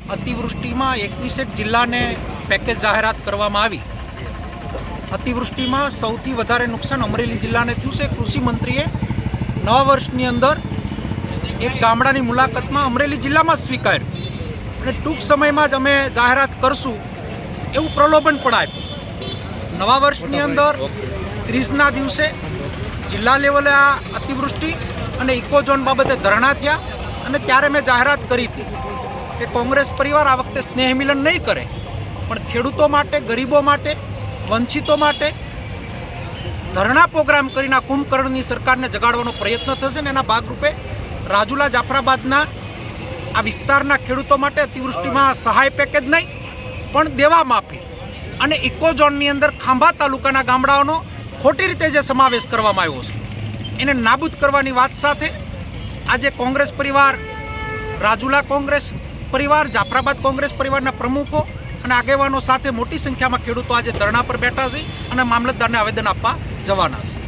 અતિવૃષ્ટિમાં 21 જિલ્લાને પેકેજ જાહેરાત કરવામાં આવી। અતિવૃષ્ટિમાં સૌથી વધારે નુકસાન અમરેલી જિલ્લાને થયું છે। કૃષિ મંત્રીએ નવા વર્ષની અંદર એક ગામડાની મુલાકાતમાં અમરેલી જિલ્લામાં સ્વીકાર્યું અને ટૂંક સમયમાં જ અમે જાહેરાત કરશું એવું પ્રલોભન પણ આપ્યું। નવા વર્ષની અંદર 30ના દિવસે જિલ્લા લેવલે આ અતિવૃષ્ટિ અને ઇકોઝોન બાબતે ધરણા થયા અને ત્યારે મેં જાહેરાત કરી હતી કે કોંગ્રેસ પરિવાર આ વખતે સ્નેહ મિલન નહીં કરે, પણ ખેડૂતો માટે, ગરીબો માટે, વંચિતો માટે ધરણા પ્રોગ્રામ કરીને આ કુંભકર્ણની સરકારને જગાડવાનો પ્રયત્ન થશે ને એના ભાગરૂપે રાજુલા જાફરાબાદના આ વિસ્તારના ખેડૂતો માટે અતિવૃષ્ટિમાં સહાય પેકેજ નહીં પણ દેવા માફી અને ઇકોઝોનની અંદર ખાંભા તાલુકાના ગામડાઓનો ખોટી રીતે જે સમાવેશ કરવામાં આવ્યો છે એને નાબૂદ કરવાની વાત સાથે આજે કોંગ્રેસ પરિવાર, રાજુલા કોંગ્રેસ પરિવાર, જાફરાબાદ કોંગ્રેસ પરિવારના પ્રમુખો અને આગેવાનો સાથે મોટી સંખ્યામાં ખેડૂતો આજે ધરણા પર બેઠા છે અને મામલતદારને આવેદન આપવા જવાના છે।